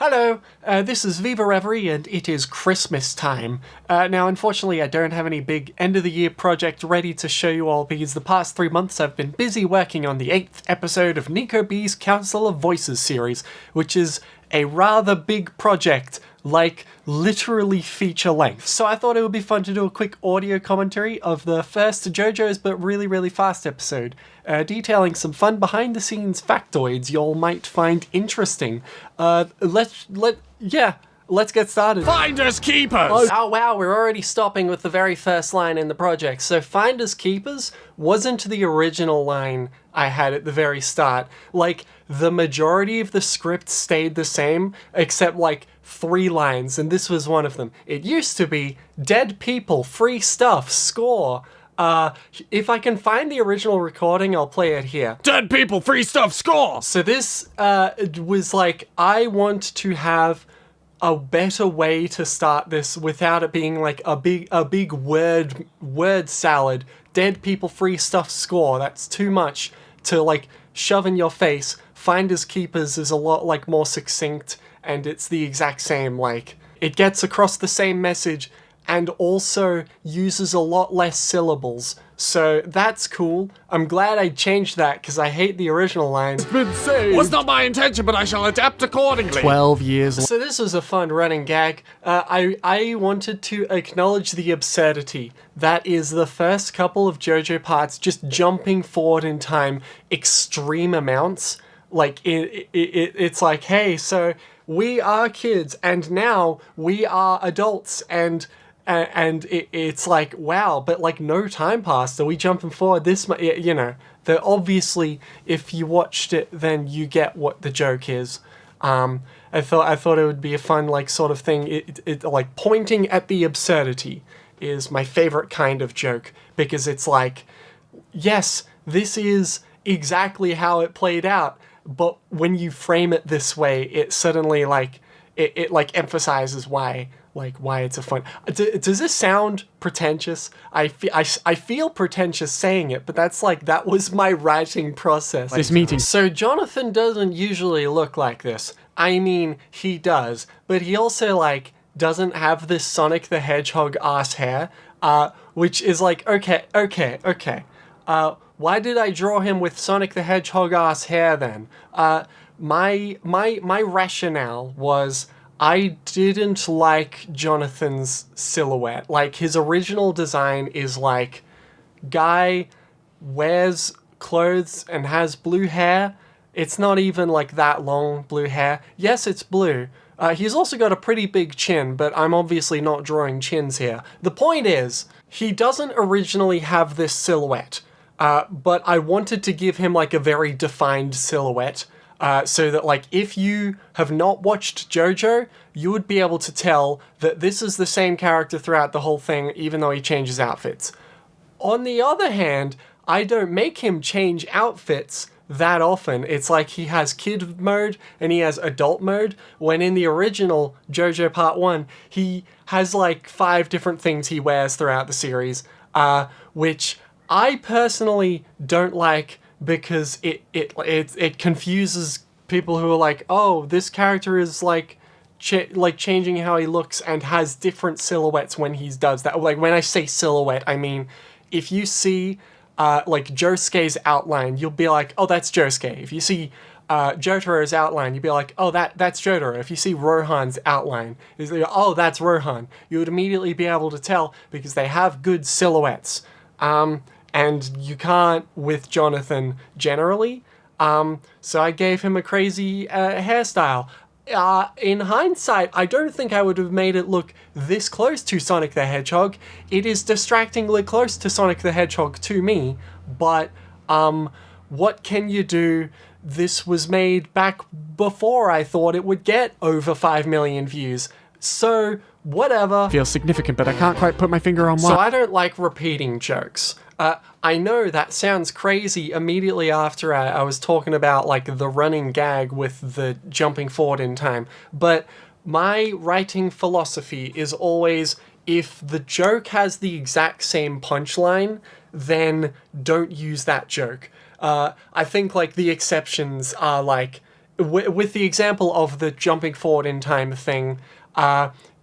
Hello, this is Viva Reverie, and it is Christmas time. Now, unfortunately, I don't have any big end-of-the-year project ready to show you all because the past 3 months I've been busy working on the 8th episode of Nico B's Council of Voices series, which is a rather big project, like literally feature length. So I thought it would be fun to do a quick audio commentary of the first JoJo's but really fast episode, detailing some fun behind the scenes factoids y'all might find interesting. Let's get started. Finders keepers! Oh wow, we're already stopping with the very first line in the project. So finders keepers wasn't the original line I had at the very start. Like, the majority of the script stayed the same, except like 3 lines, and this was one of them. It used to be, dead people, free stuff, score. If I can find the original recording, I'll play it here. Dead people, free stuff, score! So this was like, I want to have a better way to start this without it being like a big word salad. Dead people, free stuff, score. That's too much to like shove in your face. Finders keepers is a lot like more succinct, and it's the exact same, like, it gets across the same message and also uses a lot less syllables. So that's cool. I'm glad I changed that because I hate the original line. It's been saved. Was not my intention, but I shall adapt accordingly. 12 years. So this was a fun running gag. I wanted to acknowledge the absurdity. That is the first couple of JoJo parts just jumping forward in time extreme amounts. Like, it's like, hey, so we are kids and now we are adults, and it's like, wow, but like no time passed. Are we jumping forward this much? You know, obviously if you watched it, then you get what the joke is. I thought it would be a fun like sort of thing. It like pointing at the absurdity is my favorite kind of joke, because it's like, yes, this is exactly how it played out, but when you frame it this way, it suddenly like it like emphasizes why it's a fun. Does this sound pretentious? I feel pretentious saying it, but that was my writing process. This meeting. So Jonathan doesn't usually look like this. I mean, he does, but he also like doesn't have this Sonic the Hedgehog ass hair, which is like, okay. Why did I draw him with Sonic the Hedgehog ass hair then? My rationale was, I didn't like Jonathan's silhouette. Like, his original design is like, guy wears clothes and has blue hair. It's not even like that long blue hair. Yes, it's blue. He's also got a pretty big chin, but I'm obviously not drawing chins here. The point is, he doesn't originally have this silhouette, but I wanted to give him like a very defined silhouette. So that like if you have not watched JoJo, you would be able to tell that this is the same character throughout the whole thing, even though he changes outfits. On the other hand, I don't make him change outfits that often. It's like he has kid mode and he has adult mode, when in the original JoJo Part 1, he has like 5 different things he wears throughout the series, which I personally don't like, because it confuses people who are like, oh, this character is like changing how he looks and has different silhouettes when he does that. Like, when I say silhouette, I mean, if you see like Josuke's outline, you'll be like, oh, that's Josuke. If you see Jotaro's outline, you'd be like, oh, that's Jotaro. If you see Rohan's outline, oh, that's Rohan. You would immediately be able to tell, because they have good silhouettes. And you can't with Jonathan generally. So I gave him a crazy hairstyle. In hindsight, I don't think I would have made it look this close to Sonic the Hedgehog. It is distractingly close to Sonic the Hedgehog to me, but what can you do? This was made back before I thought it would get over 5 million views. So, whatever. Feels significant, but I can't quite put my finger on what. So I don't like repeating jokes. I know that sounds crazy immediately after I was talking about like the running gag with the jumping forward in time, but my writing philosophy is always, if the joke has the exact same punchline, then don't use that joke. I think like the exceptions are like with the example of the jumping forward in time thing,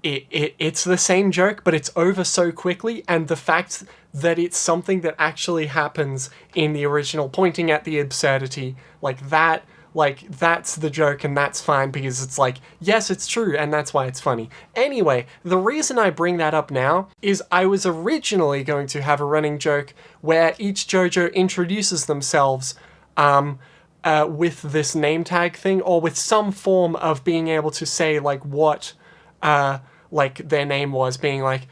it's the same joke, but it's over so quickly, and the fact that it's something that actually happens in the original, pointing at the absurdity, that's the joke, and that's fine, because it's like, yes, it's true, and that's why it's funny. Anyway, the reason I bring that up now is I was originally going to have a running joke where each JoJo introduces themselves with this name tag thing, or with some form of being able to say, like, what their name was, being like,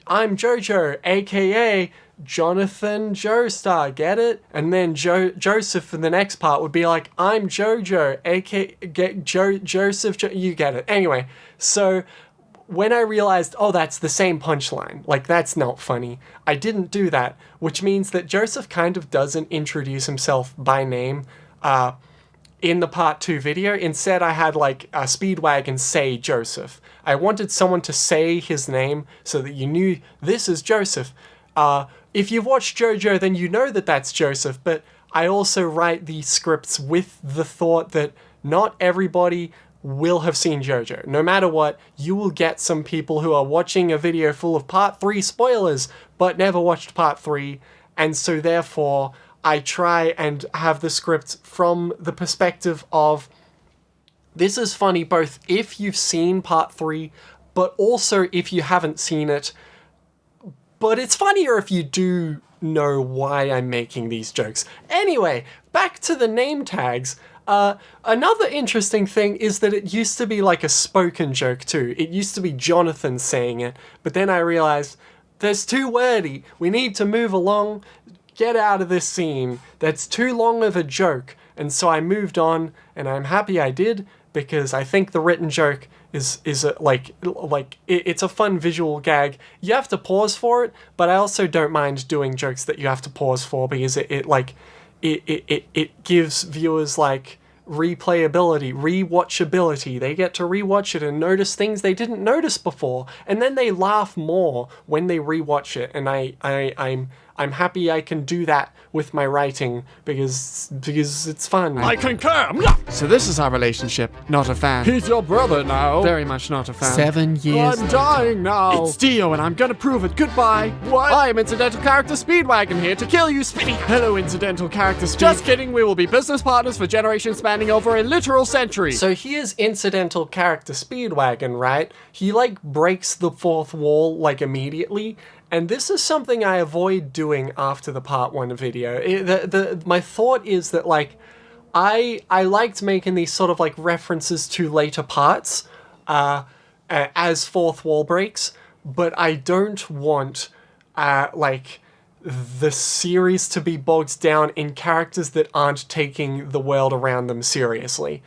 I'm JoJo, aka Jonathan Joestar, get it? And then Joseph for the next part would be like, I'm JoJo, aka Joseph, you get it. Anyway, so when I realized, oh, that's the same punchline, like, that's not funny, I didn't do that, which means that Joseph kind of doesn't introduce himself by name in the part 2 video. Instead, I had like a Speedwagon say Joseph. I wanted someone to say his name so that you knew this is Joseph. If you've watched JoJo, then you know that that's Joseph, but I also write these scripts with the thought that not everybody will have seen JoJo. No matter what, you will get some people who are watching a video full of part 3 spoilers, but never watched part 3, and so therefore I try and have the script from the perspective of, this is funny both if you've seen part 3, but also if you haven't seen it. But it's funnier if you do know why I'm making these jokes. Anyway, back to the name tags. Another interesting thing is that it used to be like a spoken joke too. It used to be Jonathan saying it, but then I realized that's too wordy. We need to move along. Get out of this scene. That's too long of a joke. And so I moved on, and I'm happy I did, because I think the written joke is it's a fun visual gag. You have to pause for it, but I also don't mind doing jokes that you have to pause for, because it gives viewers like replayability, rewatchability. They get to rewatch it and notice things they didn't notice before, and then they laugh more when they rewatch it. And I'm happy I can do that with my writing, because it's fun. I concur. So this is our relationship. Not a fan. He's your brother now. Very much not a fan. 7 years. I'm dying now. It's Dio, and I'm gonna prove it. Goodbye. What? I'm incidental character Speedwagon here to kill you, Speedy. Hello, incidental character Speed. Just kidding. We will be business partners for generations spanning over a literal century. So here's incidental character Speedwagon, right? He like breaks the fourth wall like immediately. And this is something I avoid doing after the part 1 video. My thought is that, like, I liked making these sort of, like, references to later parts as fourth wall breaks, but I don't want, like, the series to be bogged down in characters that aren't taking the world around them seriously.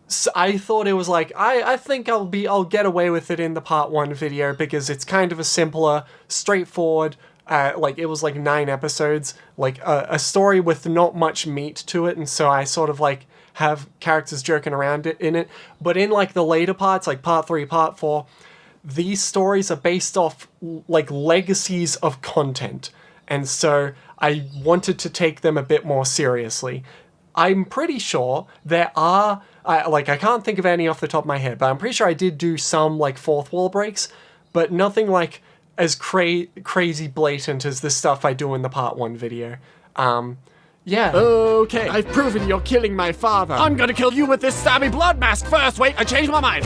So I thought it was like, I think I'll get away with it in the part 1 video, because it's kind of a simpler, straightforward, like, it was like 9 episodes, like a story with not much meat to it, and so I sort of like have characters joking around in it. But in like the later parts, like part 3, part 4, these stories are based off like legacies of content, and so I wanted to take them a bit more seriously. I'm pretty sure there are, I can't think of any off the top of my head, but I'm pretty sure I did do some, like, fourth wall breaks, but nothing, like, as crazy blatant as the stuff I do in the part 1 video. Yeah. Okay, I've proven you're killing my father. I'm gonna kill you with this stabby blood mask first. Wait, I changed my mind.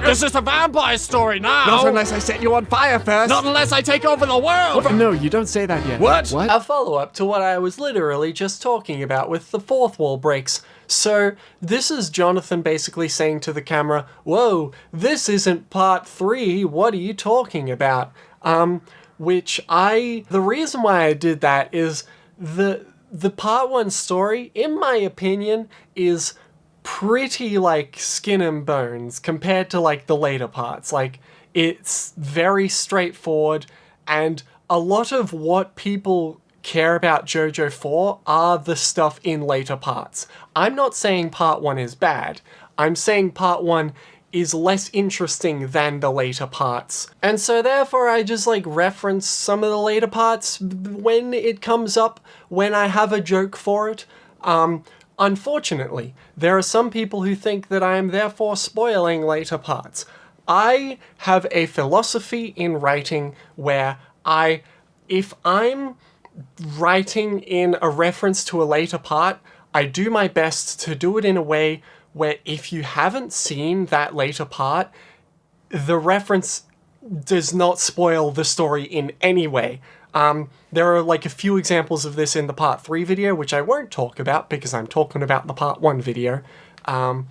This is a vampire story now. Not unless I set you on fire first. Not unless I take over the world. No, you don't say that yet. What? A follow-up to what I was literally just talking about with the fourth wall breaks. So, this is Jonathan basically saying to the camera, whoa, this isn't part 3, what are you talking about? The reason why I did that is the part 1 story, in my opinion, is pretty, like, skin and bones compared to, like, the later parts. Like, it's very straightforward, and a lot of what people care about JoJo for are the stuff in later parts. I'm not saying part 1 is bad. I'm saying part 1 is less interesting than the later parts. And so therefore I just like reference some of the later parts when it comes up, when I have a joke for it. Unfortunately, there are some people who think that I am therefore spoiling later parts. I have a philosophy in writing where if I'm writing in a reference to a later part, I do my best to do it in a way where if you haven't seen that later part, the reference does not spoil the story in any way. There are like a few examples of this in the part 3 video, which I won't talk about because I'm talking about the part 1 video. But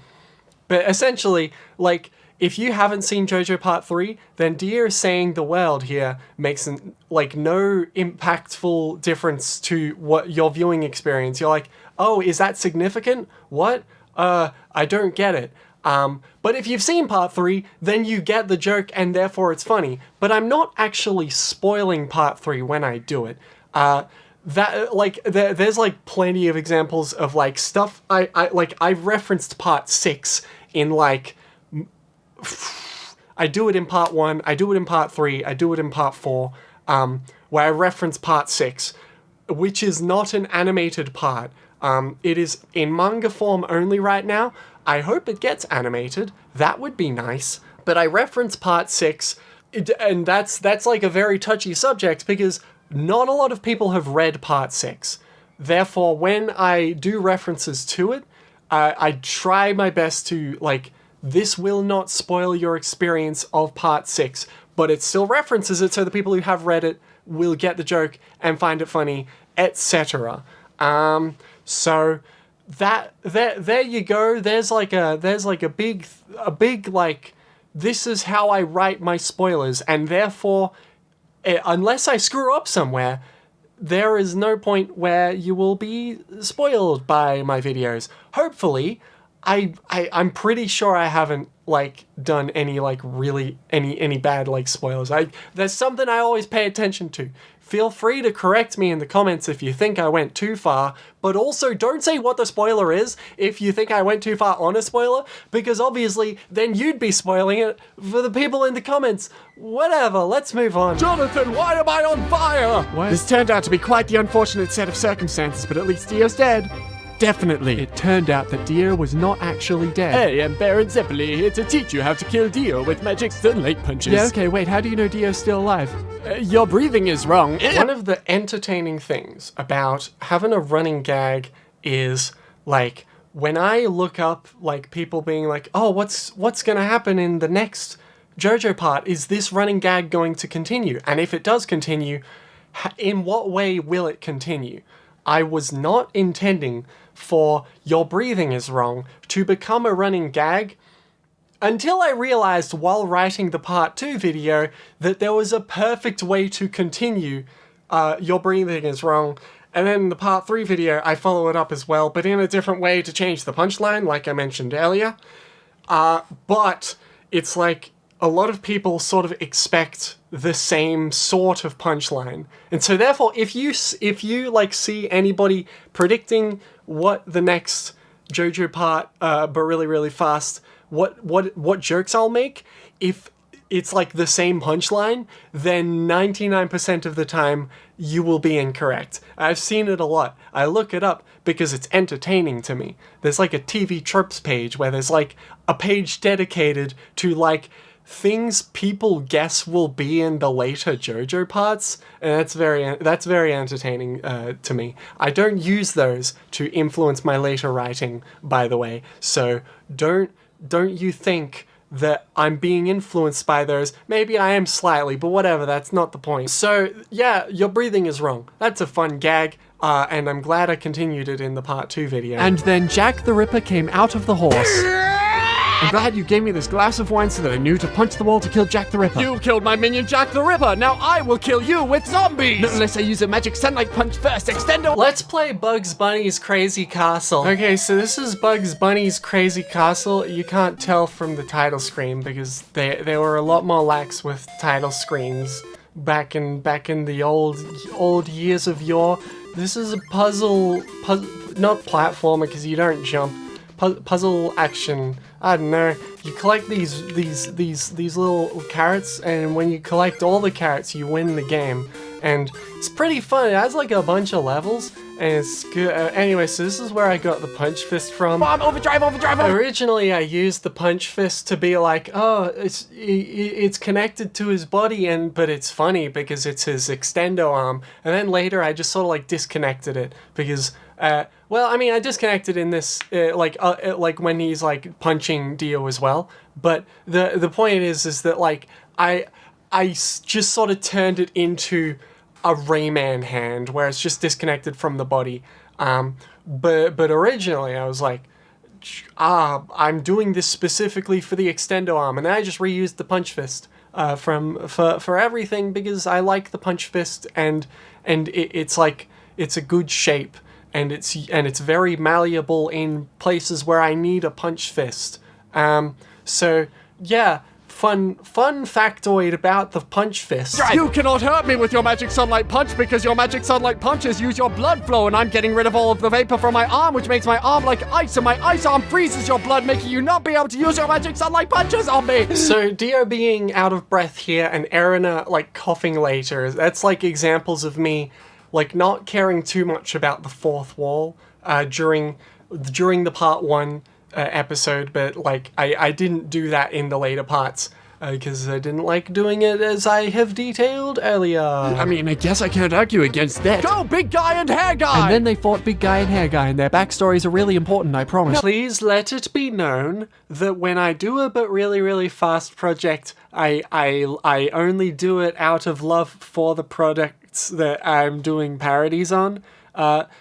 essentially, like, if you haven't seen JoJo Part 3, then Dear saying the world here makes no impactful difference to what your viewing experience. You're like, oh, is that significant? What? I don't get it. But if you've seen Part 3, then you get the joke and therefore it's funny. But I'm not actually spoiling Part 3 when I do it. There's like plenty of examples of like stuff I've referenced Part 6 in like... I do it in Part 1, I do it in Part 3, I do it in Part 4, where I reference Part 6, which is not an animated part. It is in manga form only right now. I hope it gets animated. That would be nice. But I reference Part 6, and that's like a very touchy subject because not a lot of people have read Part 6. Therefore, when I do references to it, I try my best to, like, this will not spoil your experience of Part 6, but it still references it so the people who have read it will get the joke and find it funny, etc. So there you go. There's a big like, this is how I write my spoilers, and therefore, unless I screw up somewhere, there is no point where you will be spoiled by my videos. Hopefully, I'm pretty sure I haven't like done any like really any bad like spoilers. There's something I always pay attention to. Feel free to correct me in the comments if you think I went too far, but also don't say what the spoiler is if you think I went too far on a spoiler, because obviously then you'd be spoiling it for the people in the comments. Whatever, let's move on. Jonathan, why am I on fire? What? This turned out to be quite the unfortunate set of circumstances, but at least Dio's dead. Definitely. It turned out that Dio was not actually dead. Hey, I'm Baron Zeppeli, here to teach you how to kill Dio with magic sunlight punches. Yeah, okay, wait, how do you know Dio's still alive? Your breathing is wrong. One of the entertaining things about having a running gag is, like, when I look up, like, people being like, oh, what's gonna happen in the next JoJo part? Is this running gag going to continue? And if it does continue, in what way will it continue? I was not intending for your breathing is wrong to become a running gag until I realized while writing the part 2 video that there was a perfect way to continue your breathing is wrong. And then in the part 3 video, I follow it up as well, but in a different way to change the punchline, like I mentioned earlier. But it's like a lot of people sort of expect the same sort of punchline. And so therefore, if you like see anybody predicting what the next JoJo part, but really, really fast, what jokes I'll make, if it's like the same punchline, then 99% of the time you will be incorrect. I've seen it a lot. I look it up because it's entertaining to me. There's like a TV tropes page where there's like a page dedicated to like things people guess will be in the later JoJo parts, and that's very entertaining to me. I don't use those to influence my later writing, by the way, so don't you think that I'm being influenced by those. Maybe I am slightly, but whatever, that's not the point. So yeah, your breathing is wrong. That's a fun gag, and I'm glad I continued it in the part 2 video. And then Jack the Ripper came out of the horse. I'm glad you gave me this glass of wine so that I knew to punch the wall to kill Jack the Ripper. You killed my minion Jack the Ripper. Now I will kill you with zombies. Not unless I use a magic sunlight punch first. Extendo. Let's play Bugs Bunny's Crazy Castle. Okay, so this is Bugs Bunny's Crazy Castle. You can't tell from the title screen because they were a lot more lax with title screens back in the old years of yore. This is a puzzle, not platformer because you don't jump. Puzzle action. I don't know. You collect these little carrots, and when you collect all the carrots, you win the game. And it's pretty fun. It has like a bunch of levels, and it's good. Anyway, so this is where I got the punch fist from. Bomb, overdrive. Originally, I used the punch fist to be like, oh, it's connected to his body, but it's funny because it's his extendo arm. And then later, I just sort of like disconnected it because, well, I mean, I disconnected in this like when he's like punching Dio as well. But the point is that like I just sort of turned it into a Rayman hand where it's just disconnected from the body. But originally I was like, I'm doing this specifically for the extendo arm, and then I just reused the punch fist for everything because I like the punch fist, and it's like it's a good shape, and it's very malleable in places where I need a punch fist. So yeah. Fun factoid about the punch fist. You cannot hurt me with your magic sunlight punch because your magic sunlight punches use your blood flow, and I'm getting rid of all of the vapor from my arm, which makes my arm like ice, and my ice arm freezes your blood, making you not be able to use your magic sunlight punches on me. So Dio being out of breath here and Erina like coughing later, that's like examples of me like not caring too much about the fourth wall during the part 1 episode, but like I didn't do that in the later parts because I didn't like doing it as I have detailed earlier. I mean, I guess I can't argue against that. Go, big guy and hair guy! And then they fought big guy and hair guy, and their backstories are really important, I promise. Please let it be known that when I do a but really fast project, I only do it out of love for the products that I'm doing parodies on.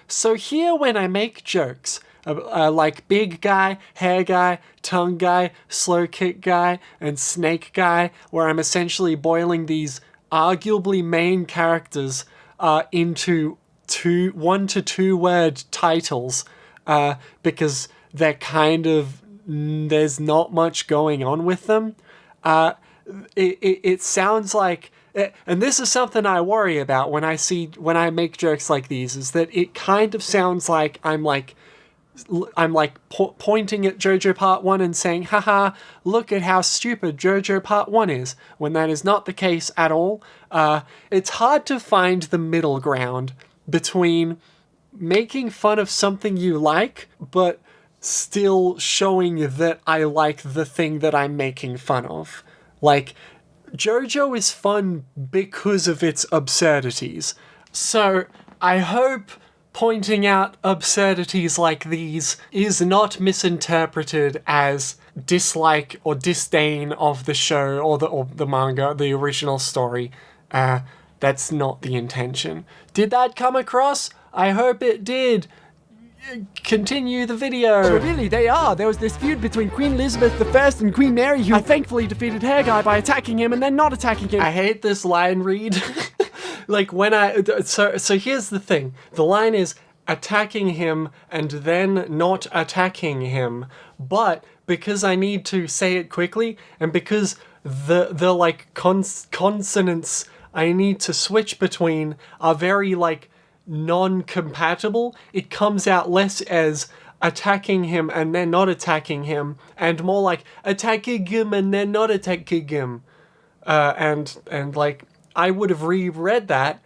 So here when I make jokes, like big guy, hair guy, tongue guy, slow kick guy, and snake guy, where I'm essentially boiling these arguably main characters into 1 to 2 word titles because they're kind of, there's not much going on with them. It sounds like, and this is something I worry about when I make jokes like these, is that it kind of sounds like I'm pointing at JoJo Part 1 and saying, haha, look at how stupid JoJo Part 1 is, when that is not the case at all. It's hard to find the middle ground between making fun of something you like, but still showing that I like the thing that I'm making fun of. Like, JoJo is fun because of its absurdities. So, I hope pointing out absurdities like these is not misinterpreted as dislike or disdain of the show or the manga, the original story. That's not the intention. Did that come across? I hope it did. Continue the video. So really, they are. There was this feud between Queen Elizabeth I and Queen Mary, who thankfully defeated Hair Guy by attacking him and then not attacking him. I hate this line read. Like when so here's the thing. The line is attacking him and then not attacking him. But because I need to say it quickly, and because the like consonants I need to switch between are very like non-compatible, it comes out less as attacking him and then not attacking him, and more like attacking him and then not attacking him. And like I would have reread that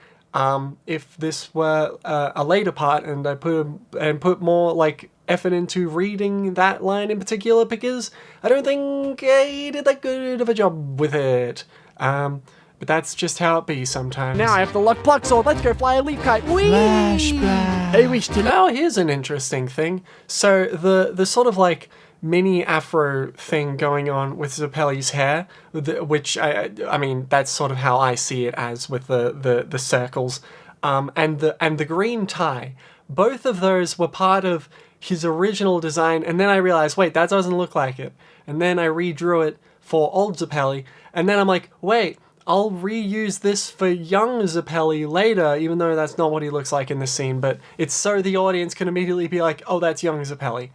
if this were a later part, and I put more like effort into reading that line in particular, because I don't think I did that good of a job with it. But that's just how it be sometimes. Now I have the luck pluck, so let's go fly a leaf kite. Whee! Flashback. I wish to know. Oh, here's an interesting thing. So the sort of like mini afro thing going on with Zeppeli's hair, which I mean that's sort of how I see it as with the circles, and the green tie. Both of those were part of his original design, and then I realized, wait, that doesn't look like it. And then I redrew it for old Zeppeli, and then I'm like, wait, I'll reuse this for young Zeppeli later, even though that's not what he looks like in this scene, but it's so the audience can immediately be like, oh, that's young Zeppeli.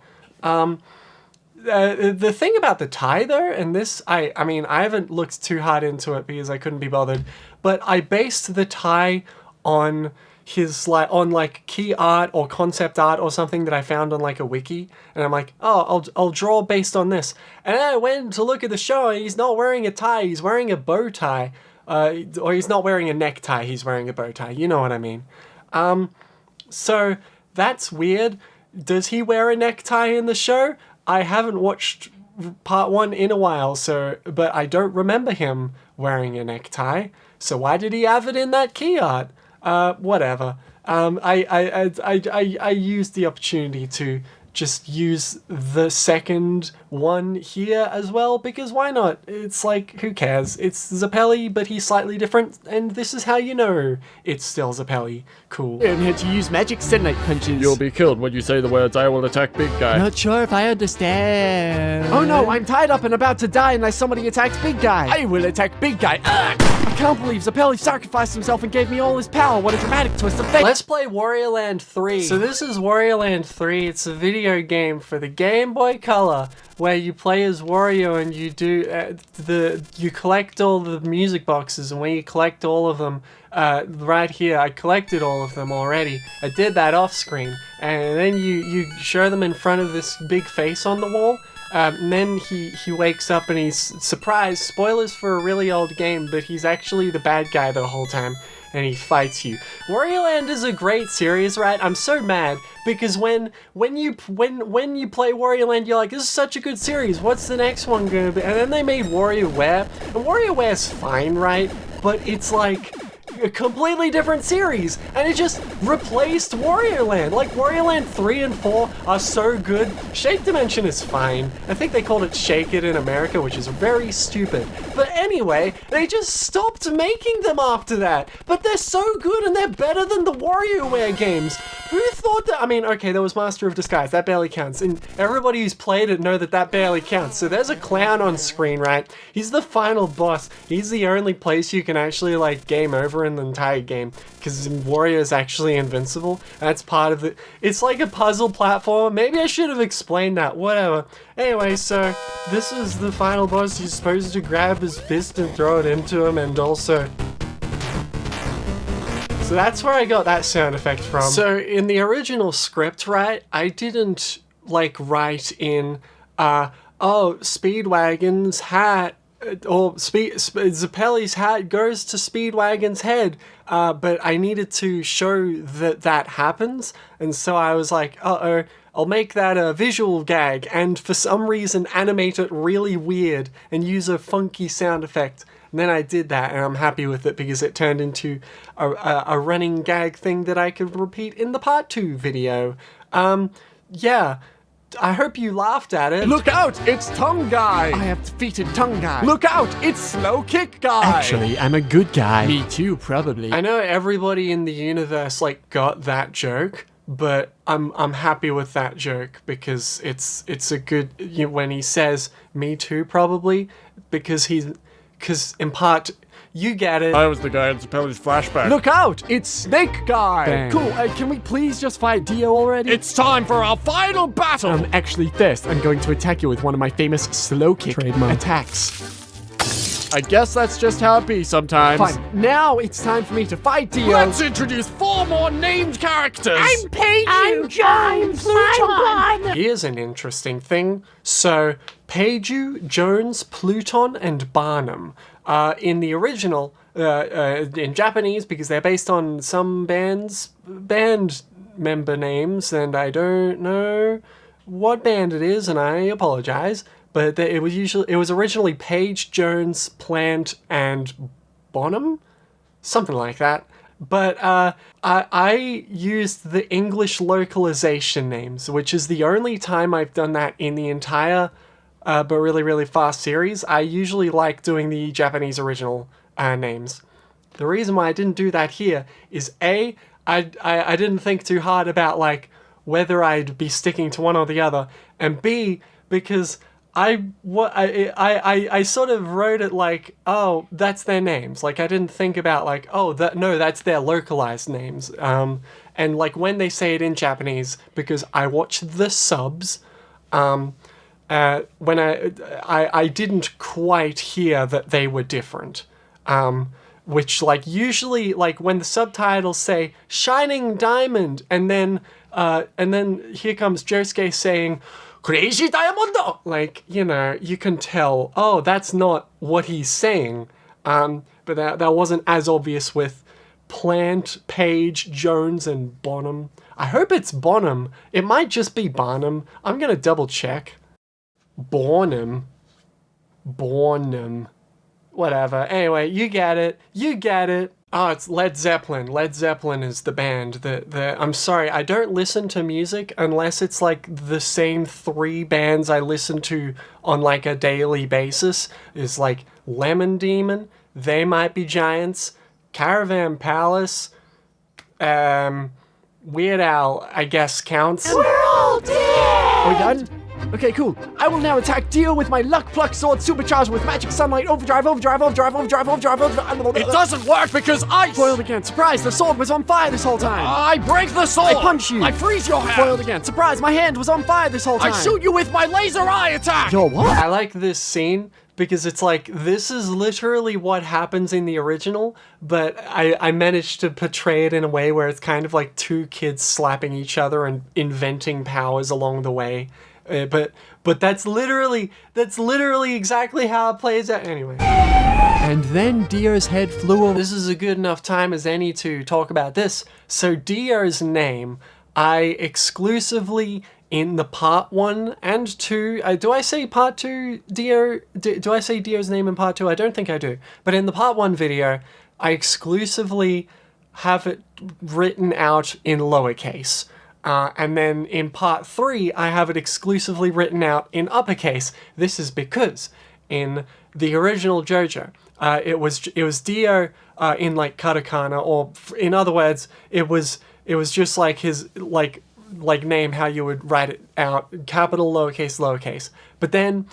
The thing about the tie, though, and this, I mean, I haven't looked too hard into it because I couldn't be bothered, but I based the tie on his like key art or concept art or something that I found on like a wiki, and I'm like, oh, I'll draw based on this. And then I went to look at the show, and he's not wearing a tie, he's wearing a bow tie, or he's not wearing a necktie, he's wearing a bow tie. You know what I mean? So that's weird. Does he wear a necktie in the show? I haven't watched part 1 in a while, but I don't remember him wearing a necktie. So why did he have it in that key art? Whatever. I used the opportunity to just use the second one here as well, because why not? It's like, who cares? It's Zeppeli, but he's slightly different, and this is how you know it's still Zeppeli. Cool. And had to use magic selenite punches. You'll be killed when you say the words, I will attack big guy. Not sure if I understand. Oh no, I'm tied up and about to die unless somebody attacks big guy. I will attack big guy. Ugh! I can't believe Zeppeli sacrificed himself and gave me all his power. What a dramatic twist of fate. Let's play Wario Land 3. So this is Wario Land 3. It's a video game for the Game Boy Color where you play as Wario and you do you collect all the music boxes, and when you collect all of them, right here, I collected all of them already. I did that off screen, and then you show them in front of this big face on the wall. And then he wakes up and he's surprised. Spoilers for a really old game, but he's actually the bad guy the whole time, and he fights you. Wario Land is a great series, right? I'm so mad because when you play Wario Land, you're like, this is such a good series. What's the next one gonna be? And then they made WarioWare, and WarioWare's fine, right? But it's like a completely different series, and it just replaced Wario Land. Like, Wario Land 3 and 4 are so good. Shake Dimension is fine. I think they called it Shake It in America, which is very stupid. But anyway, they just stopped making them after that. But they're so good, and they're better than the WarioWare games. Who thought that? I mean, okay, there was Master of Disguise. That barely counts. And everybody who's played it know that that barely counts. So there's a clown on screen, right? He's the final boss. He's the only place you can actually, like, game over in the entire game, because Wario is actually invincible. That's part of it. It's like a puzzle platform. Maybe I should have explained that. Whatever. Anyway, so this is the final boss. You're supposed to grab his fist and throw it into him, and also... So that's where I got that sound effect from. So in the original script, right, I didn't, like, write in, oh, Speedwagon's hat, or Zeppeli's hat goes to Speedwagon's head, but I needed to show that that happens, and so I was like, uh-oh, I'll make that a visual gag, and for some reason animate it really weird, and use a funky sound effect. And then I did that, and I'm happy with it because it turned into a running gag thing that I could repeat in the part 2 video. Yeah. I hope you laughed at it. Look out! It's Tongue Guy! I have defeated Tongue Guy. Look out! It's Slow Kick Guy! Actually, I'm a good guy. Me too, probably. I know everybody in the universe, like, got that joke, but I'm happy with that joke because it's a good, you know, when he says me too, probably, because in part, you get it. I was the guy in Zeppeli's flashback. Look out! It's Snake Guy! Bang. Cool, can we please just fight Dio already? It's time for our final battle! Actually, first, I'm going to attack you with one of my famous slow kick attacks. I guess that's just how it be sometimes. Fine, now it's time for me to fight Dio. Let's introduce 4 more named characters! I'm Paige! I'm Jones! Pluton! Here's an interesting thing. So, Peiju, Jones, Pluton, and Barnum. In the original, in Japanese, because they're based on some band member names, and I don't know what band it is, and I apologize, but it was originally Page, Jones, Plant, and Bonham? Something like that. But I used the English localization names, which is the only time I've done that in the entire but really, really fast series. I usually like doing the Japanese original names. The reason why I didn't do that here is I didn't think too hard about, like, whether I'd be sticking to one or the other, and B, because I sort of wrote it like, oh, that's their names. Like, I didn't think about, like, oh, that's their localized names. And, like, when they say it in Japanese, because I watch the subs, when I didn't quite hear that they were different. Which, like, usually, like, when the subtitles say, Shining Diamond, and then here comes Josuke saying, Crazy Diamond! Like, you know, you can tell, oh, that's not what he's saying. But that wasn't as obvious with Plant, Page, Jones, and Bonham. I hope it's Bonham. It might just be Barnum. I'm gonna double check. Bornham. Whatever. Anyway, you get it. Oh, it's Led Zeppelin. Led Zeppelin is the band. I'm sorry, I don't listen to music unless it's like the same 3 bands I listen to on like a daily basis. Is like Lemon Demon, They Might Be Giants, Caravan Palace, Weird Al, I guess counts. We're all dead! Are we done? Okay, cool. I will now attack Dio with my Luck Pluck Sword supercharged with Magic Sunlight Overdrive. It doesn't work because ice! Foiled again. Surprise, the sword was on fire this whole time. I break the sword! I punch you. I freeze your hand! Foiled again. Surprise, my hand was on fire this whole time. I shoot you with my laser eye attack! Yo, what? I like this scene because it's like, this is literally what happens in the original, but I managed to portray it in a way where it's kind of like 2 kids slapping each other and inventing powers along the way. But that's literally exactly how it plays out. Anyway. And then Dio's head flew over. This is a good enough time as any to talk about this. So Dio's name, I exclusively in the part 1 and 2. Do I say part 2 Dio? Do I say Dio's name in part 2? I don't think I do. But in the part 1 video, I exclusively have it written out in lowercase. And then in part 3, I have it exclusively written out in uppercase. This is because in the original JoJo, it was Dio in like katakana, or in other words, it was just like his like name, how you would write it out, capital, lowercase. But then,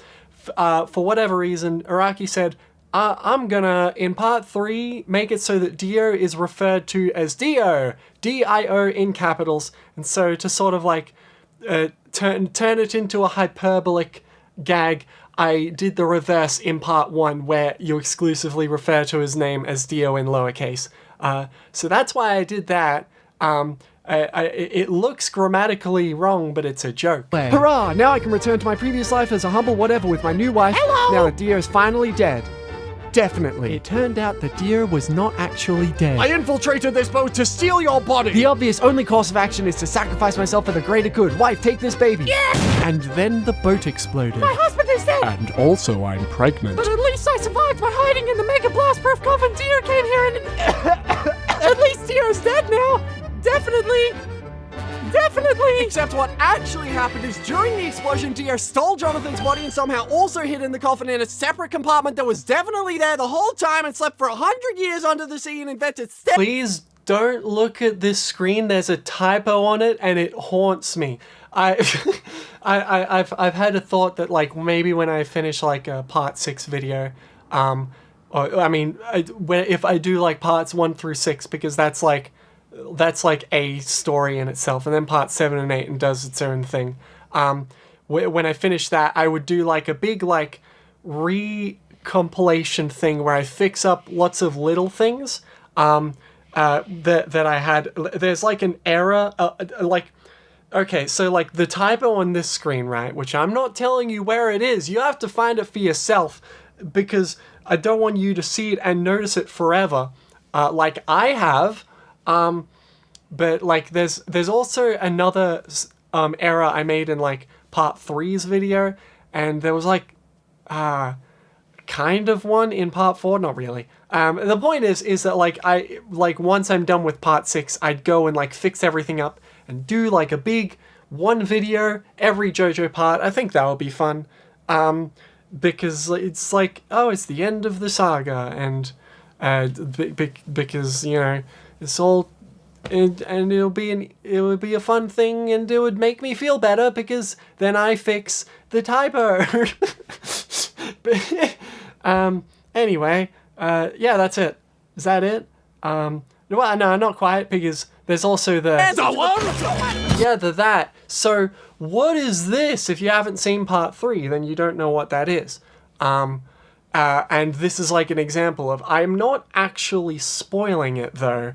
for whatever reason, Araki said, I'm gonna, in part 3, make it so that Dio is referred to as Dio, D-I-O in capitals, and so to sort of like turn it into a hyperbolic gag, I did the reverse in part 1, where you exclusively refer to his name as Dio in lowercase. So that's why I did that. It looks grammatically wrong, but it's a joke. Hurrah! Now I can return to my previous life as a humble whatever with my new wife. Hello! Now that Dio's finally dead. Definitely. It turned out that Dio was not actually dead. I infiltrated this boat to steal your body! The obvious only course of action is to sacrifice myself for the greater good. Wife, take this baby. Yes! And then the boat exploded. My husband is dead! And also I'm pregnant. But at least I survived by hiding in the Mega Blast Proof coffin. Dio came here and... At least Dio's dead now! Definitely! Except what actually happened is during the explosion, Dio stole Jonathan's body and somehow also hid in the coffin in a separate compartment that was definitely there the whole time and slept for 100 years under the sea and invented Please don't look at this screen. There's a typo on it and it haunts me. I've had a thought that like maybe when I finish like a part 6 video, if I do like parts 1 through 6, because that's like a story in itself, and then part 7 and 8 and does its own thing. When I finish that, I would do like a big like recompilation thing where I fix up lots of little things that I had. There's like an error, okay, so like the typo on this screen, right, which I'm not telling you where it is. You have to find it for yourself, because I don't want you to see it and notice it forever, like I have. But like there's also another error I made in like part 3's video, and there was like kind of one in part 4, not really. The point is that like once I'm done with part 6, I'd go and like fix everything up and do like a big one video every JoJo part. I think that would be fun, because it's like, oh, it's the end of the saga, and because, you know, it's all, and it would be a fun thing, and it would make me feel better because then I fix the typo. Anyway, yeah, that's it. Is that it? Well, no, not quite, because there's also the that. So what is this? If you haven't seen part 3, then you don't know what that is. And this is like an example of, I'm not actually spoiling it though.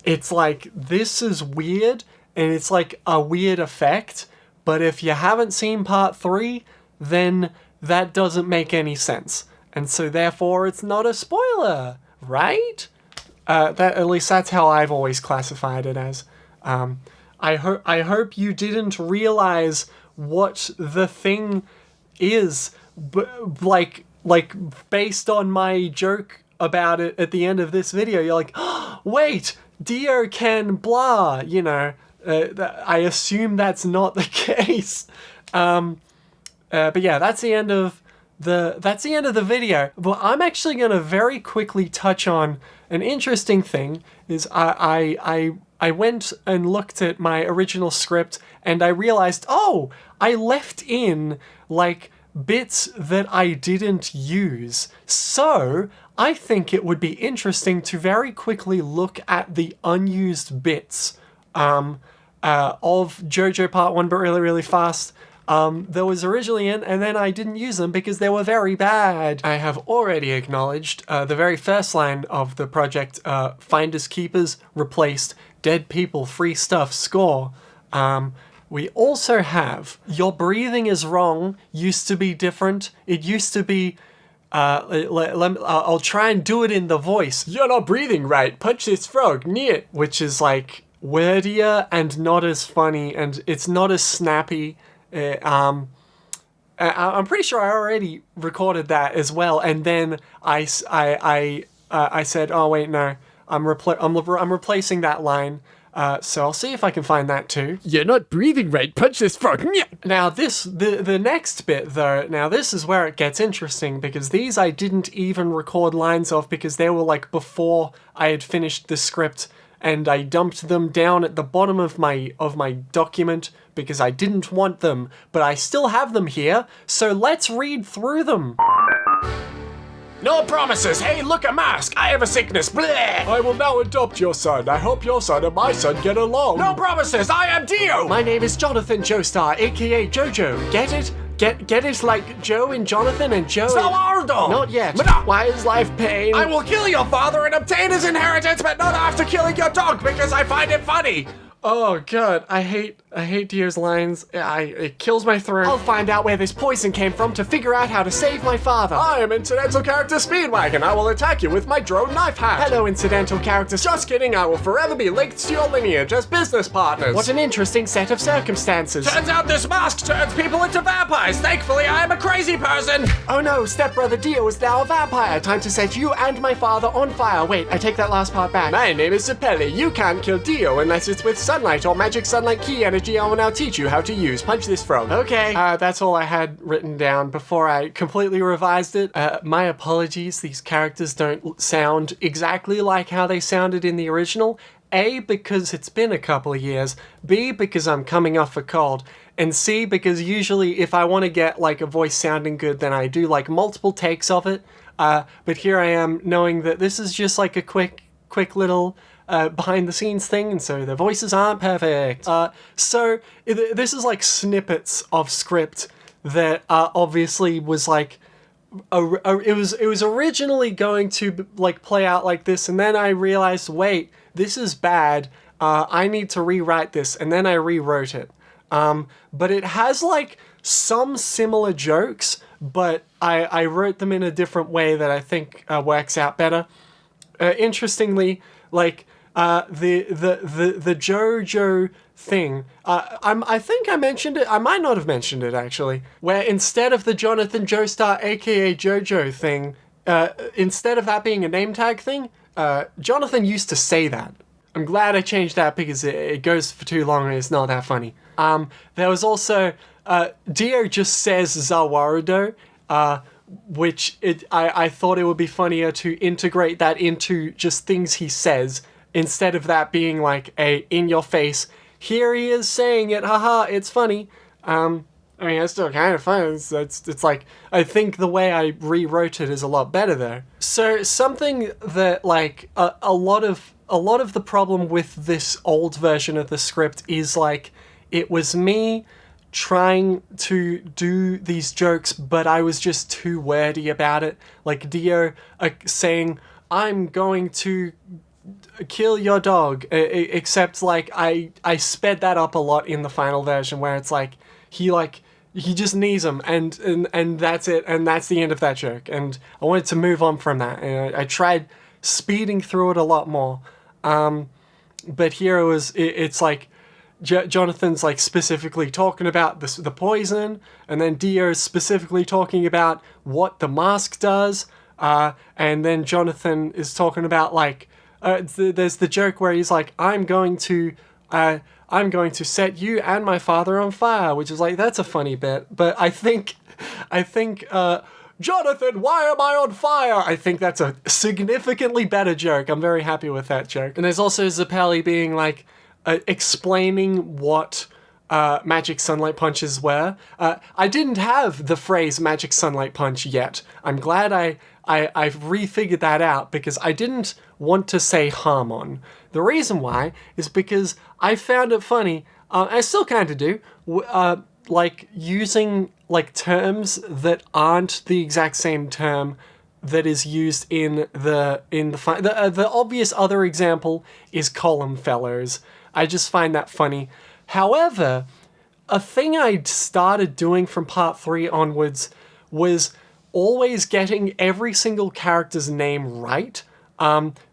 It's like, this is weird, and it's like a weird effect, but if you haven't seen part 3, then that doesn't make any sense. And so therefore it's not a spoiler, right? At least that's how I've always classified it as. I hope you didn't realize what the thing is, like based on my joke about it at the end of this video. You're like, oh, wait, Dio can blah, you know. I assume that's not the case. But yeah, that's the end of the video. But I'm actually gonna very quickly touch on an interesting thing. Is I went and looked at my original script and I realized, oh, I left in like bits that I didn't use. So I think it would be interesting to very quickly look at the unused bits of JoJo Part 1, but really, really fast. That was originally in, and then I didn't use them because they were very bad. I have already acknowledged the very first line of the project, Finders Keepers replaced Dead People Free Stuff score. We also have Your Breathing is Wrong used to be different. It used to be, I'll try and do it in the voice. You're not breathing right. Punch this frog. Near. Which is like wordier and not as funny, and it's not as snappy. I'm pretty sure I already recorded that as well, and then I said, oh wait, no, I'm replacing that line. So I'll see if I can find that too. You're not breathing right. Punch this frog. Now the next bit though, now this is where it gets interesting, because these I didn't even record lines of because they were like before I had finished the script, and I dumped them down at the bottom of my document because I didn't want them, but I still have them here, so let's read through them. No promises. Hey, look, a mask. I have a sickness. Bleh. I will now adopt your son. I hope your son and my son get along. No promises. I am Dio. My name is Jonathan Joestar, aka JoJo. Get it? Get it like Joe and Jonathan and Joe. Zawardo. Not yet. Madam. Why is life pain? I will kill your father and obtain his inheritance, but not after killing your dog because I find it funny. Oh god, I hate Dio's lines. It kills my throat. I'll find out where this poison came from to figure out how to save my father. I am incidental character Speedwagon. I will attack you with my drone knife hat. Hello, incidental characters. Just kidding, I will forever be linked to your lineage as business partners. What an interesting set of circumstances. Turns out this mask turns people into vampires. Thankfully, I am a crazy person. Oh no, stepbrother Dio is now a vampire. Time to set you and my father on fire. Wait, I take that last part back. My name is Zappelli. You can't kill Dio unless it's with sunlight or magic sunlight key energy. I will now teach you how to use. Punch this frog. Okay. That's all I had written down before I completely revised it. My apologies. These characters don't sound exactly like how they sounded in the original. A, because it's been a couple of years. B, because I'm coming off a cold. And C, because usually if I want to get like a voice sounding good, then I do like multiple takes of it. But here I am knowing that this is just like a quick little behind the scenes thing, and so the voices aren't perfect. So this is like snippets of script that obviously was like it was originally going to like play out like this, and then I realized, wait, this is bad. I need to rewrite this, and then I rewrote it. But it has like some similar jokes, but I wrote them in a different way that I think works out better. Interestingly, like the JoJo thing, I think I mentioned it. I might not have mentioned it actually. Where instead of the Jonathan Joestar, aka JoJo thing, instead of that being a name tag thing, Jonathan used to say that. I'm glad I changed that because it goes for too long and it's not that funny. There was also Dio just says Zawarudo, which I thought it would be funnier to integrate that into just things he says, instead of that being like a in your face, here he is saying it, haha, it's funny. I mean, it's still kind of fun. It's like, I think the way I rewrote it is a lot better though. So something that like a lot of the problem with this old version of the script is like, it was me trying to do these jokes, but I was just too wordy about it. Like Dio saying, I'm going to kill your dog, except like I sped that up a lot in the final version, where it's like he just knees him and that's it, and that's the end of that joke, and I wanted to move on from that, and I tried speeding through it a lot more. But here it's like Jonathan's like specifically talking about the poison, and then Dio's specifically talking about what the mask does, and then Jonathan is talking about like there's the joke where he's like, I'm going to set you and my father on fire, which is like, that's a funny bit. But I think Jonathan, why am I on fire? I think that's a significantly better joke. I'm very happy with that joke. And there's also Zappelli being like, explaining what magic sunlight punches were. I didn't have the phrase magic sunlight punch yet. I'm glad I've refigured that out because I didn't want to say Harmon. The reason why is because I found it funny, I still kind of do, like using like terms that aren't the exact same term that is used in the obvious other example is column fellows. I just find that funny. However, a thing I started doing from part 3 onwards was always getting every single character's name right.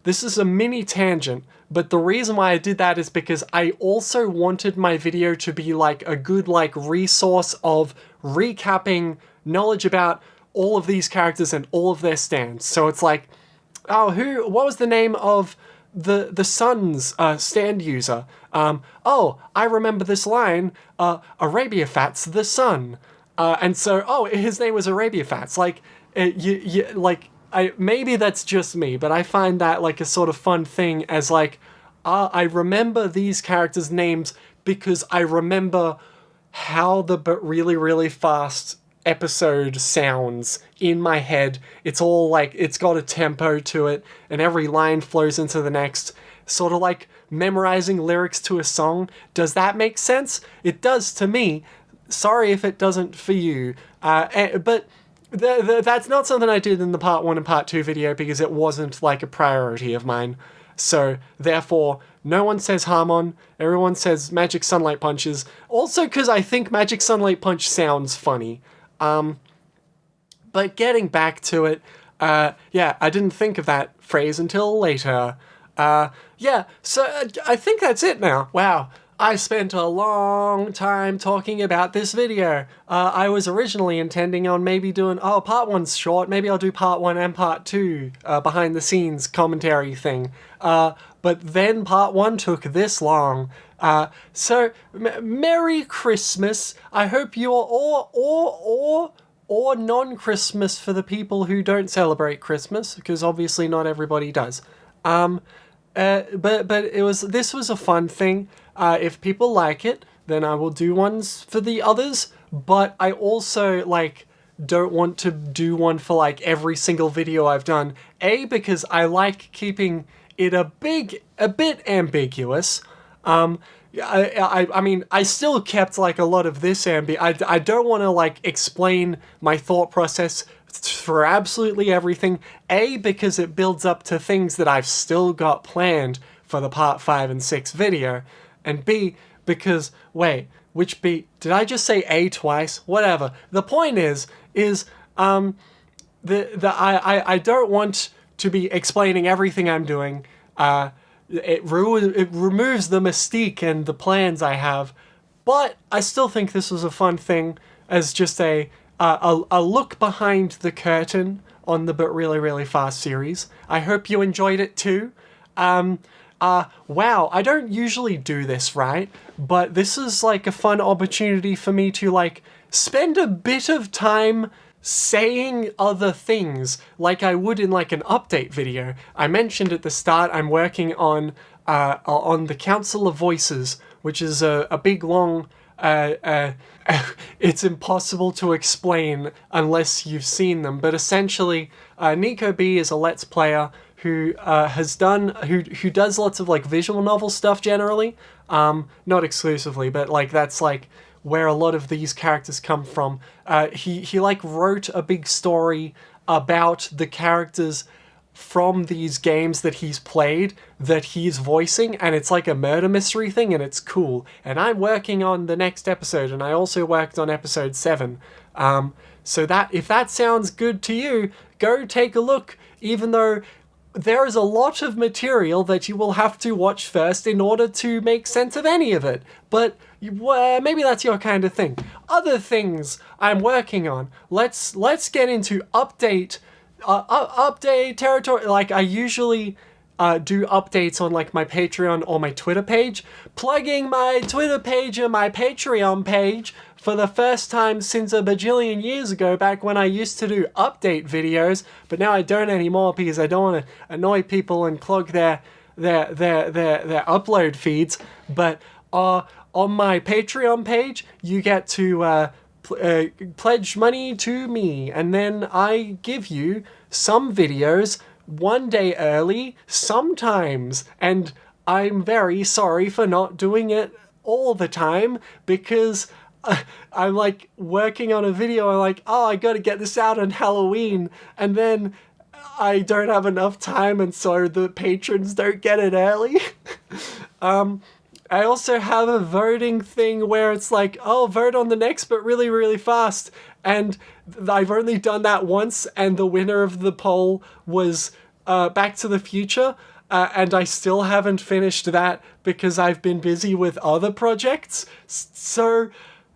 This is a mini tangent, but the reason why I did that is because I also wanted my video to be like a good like resource of recapping knowledge about all of these characters and all of their stands. So it's like, what was the name of the Sun's stand user? I remember this line, Arabia Fat's the Sun. And so, his name was Arabia Fat's. Like, maybe that's just me, but I find that like a sort of fun thing as like, I remember these characters' names because I remember how the really, really fast episode sounds in my head. It's all like, it's got a tempo to it, and every line flows into the next. Sort of like memorizing lyrics to a song. Does that make sense? It does to me. Sorry if it doesn't for you. But that's not something I did in the part 1 and part 2 video because it wasn't like a priority of mine. So therefore, no one says Harmon. Everyone says Magic Sunlight Punches. Also because I think Magic Sunlight Punch sounds funny. But getting back to it, I didn't think of that phrase until later. So I think that's it now. Wow, I spent a long time talking about this video. I was originally intending on maybe doing, part 1's short, maybe I'll do part 1 and part 2 behind the scenes commentary thing. But then part 1 took this long. So Merry Christmas. I hope you're or non-Christmas for the people who don't celebrate Christmas, because obviously not everybody does. But this was a fun thing. If people like it, then I will do ones for the others, but I also like don't want to do one for like every single video I've done. Because I like keeping it a bit ambiguous. I mean, I still kept like a lot of this I don't want to like explain my thought process for absolutely everything. Because it builds up to things that I've still got planned for the part 5 and 6 video. And B, because, wait, which B? Did I just say A twice? Whatever. The point is I don't want to be explaining everything I'm doing. It removes the mystique and the plans I have, but I still think this was a fun thing as just a look behind the curtain on the But Really Really Fast series. I hope you enjoyed it too. Wow, I don't usually do this, right? But this is like a fun opportunity for me to like spend a bit of time saying other things like I would in like an update video. I mentioned at the start I'm working on the Council of Voices, which is a big long it's impossible to explain unless you've seen them, but essentially Nico B is a Let's Player who does lots of like visual novel stuff generally, not exclusively, but like that's like where a lot of these characters come from. He like wrote a big story about the characters from these games that he's played that he's voicing, and it's like a murder mystery thing, and it's cool. And I'm working on the next episode, and I also worked on episode 7. So that if that sounds good to you, go take a look, even though there is a lot of material that you will have to watch first in order to make sense of any of it. But maybe that's your kind of thing. Other things I'm working on. Let's get into update territory. Like I usually do updates on like my Patreon or my Twitter page. Plugging my Twitter page and my Patreon page for the first time since a bajillion years ago, back when I used to do update videos, but now I don't anymore because I don't want to annoy people and clog their upload feeds. But on my Patreon page, you get to pledge money to me, and then I give you some videos one day early sometimes, and I'm very sorry for not doing it all the time because I'm like working on a video. I'm like, oh, I gotta get this out on Halloween, and then I don't have enough time, and so the patrons don't get it early. I also have a voting thing where it's like, oh, vote on the next, but really, really fast. And I've only done that once, and the winner of the poll was Back to the Future. And I still haven't finished that because I've been busy with other projects. So,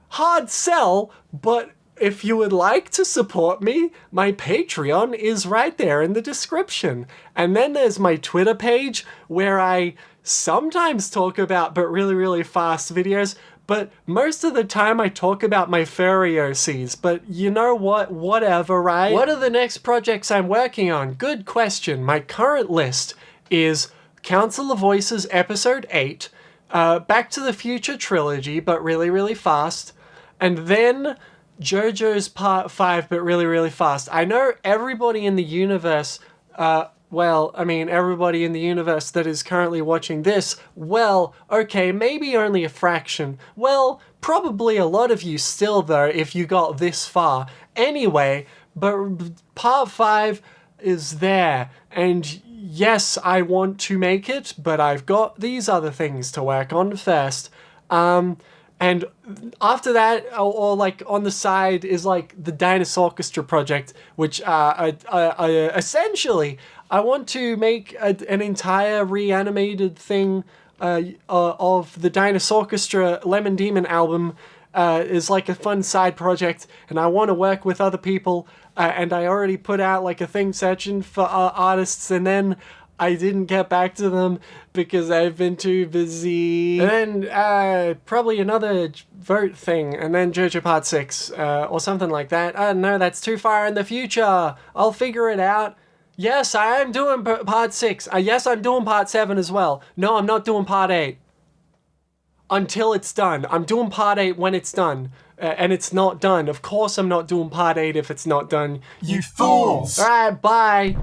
hard sell, but if you would like to support me, my Patreon is right there in the description. And then there's my Twitter page where I sometimes talk about but really, really fast videos. But most of the time I talk about my furry OCs. But you know what? Whatever, right? What are the next projects I'm working on? Good question. My current list is Council of Voices Episode 8, Back to the Future Trilogy, but really, really fast, and then JoJo's Part 5, but really, really fast. I know everybody in the universe, everybody in the universe that is currently watching this, well, okay, maybe only a fraction. Well, probably a lot of you still, though, if you got this far. Anyway, but Part 5 is there, and yes, I want to make it, but I've got these other things to work on first. And after that, or like on the side, is like the Dinosaur Orchestra project, which essentially I want to make an entire reanimated thing of the Dinosaur Orchestra Lemon Demon album. Is like a fun side project, and I want to work with other people, and I already put out like a thing searching for artists, and then I didn't get back to them because I've been too busy. And then probably another vote thing, and then JoJo Part 6 or something like that. I don't know, that's too far in the future. I'll figure it out. Yes, I am doing Part 6. Yes, I'm doing Part 7 as well. No, I'm not doing Part 8. Until it's done. I'm doing Part 8 when it's done. And it's not done. Of course I'm not doing Part 8 if it's not done. You fools! Alright, bye.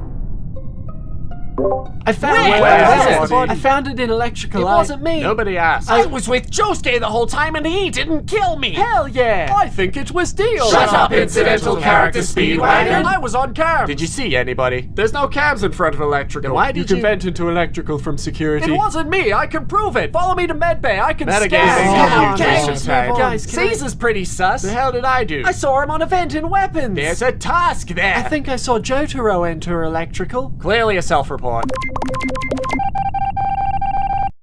I found Where was was it? I found it in electrical. It wasn't me. Nobody asked. I was with Josuke the whole time and he didn't kill me! Hell yeah! I think it was Dio. Shut up, incidental character Speedwagon! I was on cam. Did you see anybody? There's no cams in front of electrical. Then why did you you- vent into electrical from security? It wasn't me. I can prove it. Follow me to medbay. I can Metagaming. scan. Come on, Okay. let's move on. Guys, can I- Caesar's pretty sus. The hell did I do? I saw him on a vent in weapons! There's a task there. I think I saw Jotaro enter electrical. Clearly a self-report.